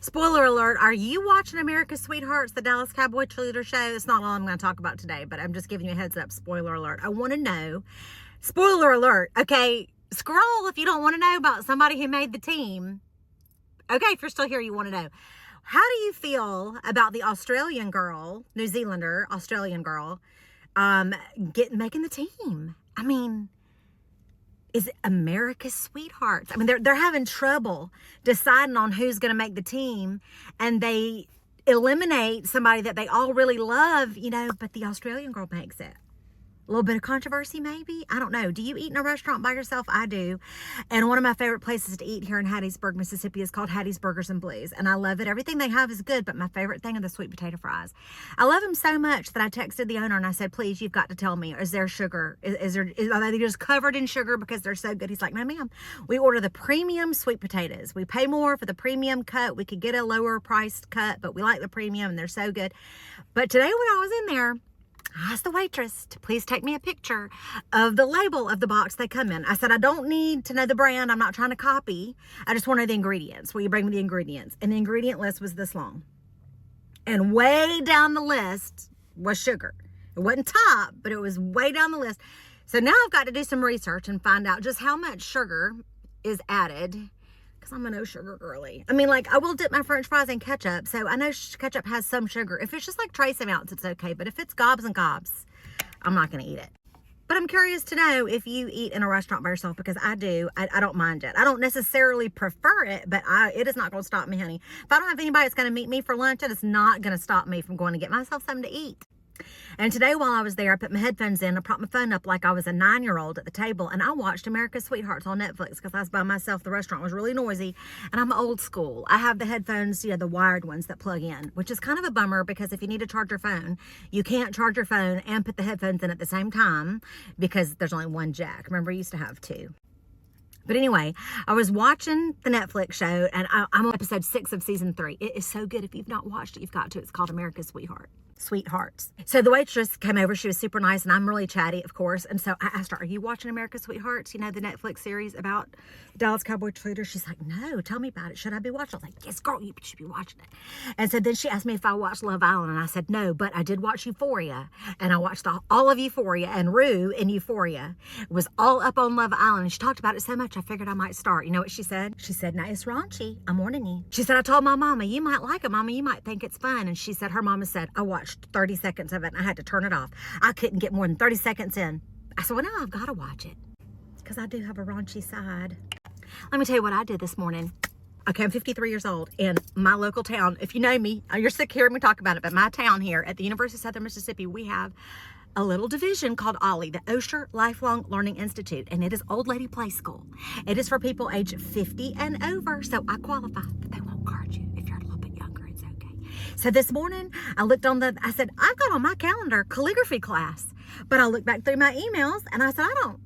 Spoiler alert, are you watching America's Sweethearts, the Dallas Cowboy cheerleader show? It's not all I'm going to talk about today, but I'm just giving you a heads up. Spoiler alert. I want to know. Spoiler alert. Okay, scroll if you don't want to know about somebody who made the team. Okay, if you're still here, you want to know. How do you feel about the Australian girl, New Zealander, Australian girl, making the team? I mean, is it America's Sweethearts? I mean, they're having trouble deciding on who's going to make the team, and they eliminate somebody that they all really love, but the Australian girl makes it. A little bit of controversy, maybe? I don't know. Do you eat in a restaurant by yourself? I do. And one of my favorite places to eat here in Hattiesburg, Mississippi is called Hattie's Burgers and Blues. And I love it. Everything they have is good, but my favorite thing are the sweet potato fries. I love them so much that I texted the owner and I said, please, you've got to tell me, is there sugar? Are they just covered in sugar because they're so good? He's like, no, ma'am. We order the premium sweet potatoes. We pay more for the premium cut. We could get a lower priced cut, but we like the premium and they're so good. But today when I was in there, I asked the waitress to please take me a picture of the label of the box they come in. I said, I don't need to know the brand. I'm not trying to copy. I just want to know the ingredients. Will you bring me the ingredients? And the ingredient list was this long. And way down the list was sugar. It wasn't top, but it was way down the list. So now I've got to do some research and find out just how much sugar is added, because I'm a no sugar girly. I mean, I will dip my French fries in ketchup, so I know ketchup has some sugar. If it's just like trace amounts, it's okay. But if it's gobs and gobs, I'm not going to eat it. But I'm curious to know if you eat in a restaurant by yourself, because I do. I don't mind it. I don't necessarily prefer it, but it is not going to stop me, honey. If I don't have anybody that's going to meet me for lunch, it is not going to stop me from going to get myself something to eat. And today while I was there, I put my headphones in, I propped my phone up like I was a 9-year-old at the table, and I watched America's Sweethearts on Netflix because I was by myself. The restaurant was really noisy, and I'm old school. I have the headphones, the wired ones that plug in, which is kind of a bummer because if you need to charge your phone, you can't charge your phone and put the headphones in at the same time because there's only one jack. Remember, I used to have two. But anyway, I was watching the Netflix show, and I'm on episode 6 of season 3. It is so good. If you've not watched it, you've got to. It's called America's Sweethearts. So the waitress came over. She was super nice, and I'm really chatty, of course. And so I asked her, are you watching America's Sweethearts? The Netflix series about Dallas Cowboy cheerleader. She's like, no, tell me about it. Should I be watching? I was like, yes, girl, you should be watching it. And so then she asked me if I watched Love Island, and I said, no, but I did watch Euphoria. And I watched all of Euphoria, and Rue in Euphoria was all up on Love Island. And she talked about it so much, I figured I might start. You know what she said? She said, now it's raunchy. I'm warning you. She said, I told my mama, you might like it, mama. You might think it's fun. And she said, her mama said, I watched 30 seconds of it and I had to turn it off. I couldn't get more than 30 seconds in. I said, well, now I've got to watch it because I do have a raunchy side. Let me tell you what I did this morning. Okay, I'm 53 years old, and my local town, if you know me, you're sick of hearing me talk about it, but my town here at the University of Southern Mississippi, we have a little division called OLLI, the Osher Lifelong Learning Institute, and it is old lady play school. It is for people age 50 and over, so I qualify, but they won't card you. If you're a little bit younger, it's okay. So this morning, I looked I said, I've got on my calendar calligraphy class, but I looked back through my emails, and I said, I don't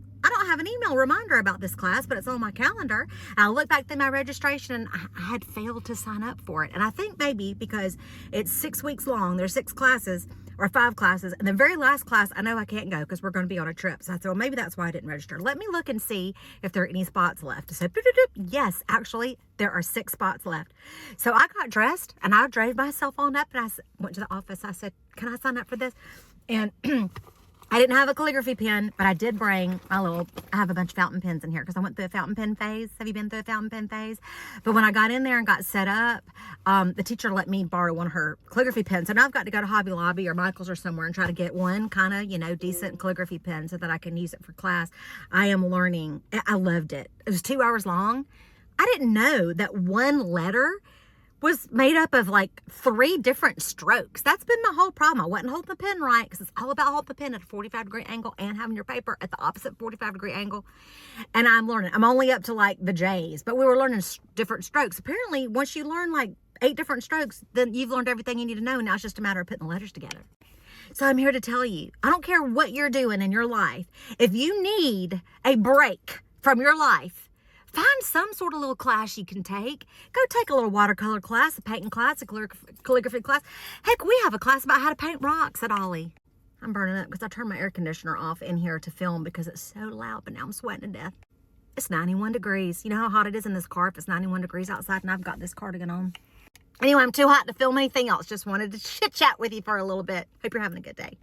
have an email reminder about this class, but it's on my calendar. And I looked back through my registration, and I had failed to sign up for it. And I think maybe because it's 6 weeks long, there's 6 classes or 5 classes. And the very last class, I know I can't go because we're going to be on a trip. So I said, well, maybe that's why I didn't register. Let me look and see if there are any spots left. So yes, actually, there are 6 spots left. So I got dressed and I drove myself on up, and I went to the office. I said, can I sign up for this? And I didn't have a calligraphy pen, but I did bring I have a bunch of fountain pens in here because I went through a fountain pen phase. Have you been through a fountain pen phase? But when I got in there and got set up, the teacher let me borrow one of her calligraphy pens. So now I've got to go to Hobby Lobby or Michael's or somewhere and try to get one kind of, decent calligraphy pen so that I can use it for class. I am learning. I loved it. It was 2 hours long. I didn't know that one letter was made up of 3 different strokes. That's been my whole problem. I wasn't holding the pen right because it's all about holding the pen at a 45-degree angle and having your paper at the opposite 45-degree angle. And I'm learning. I'm only up to the J's, but we were learning different strokes. Apparently, once you learn 8 different strokes, then you've learned everything you need to know. And now it's just a matter of putting the letters together. So I'm here to tell you, I don't care what you're doing in your life. If you need a break from your life, find some sort of little class you can take. Go take a little watercolor class, a painting class, a calligraphy class. Heck, we have a class about how to paint rocks at OLLI. I'm burning up because I turned my air conditioner off in here to film because it's so loud, but now I'm sweating to death. It's 91 degrees. You know how hot it is in this car if it's 91 degrees outside and I've got this cardigan on? Anyway, I'm too hot to film anything else. Just wanted to chit chat with you for a little bit. Hope you're having a good day.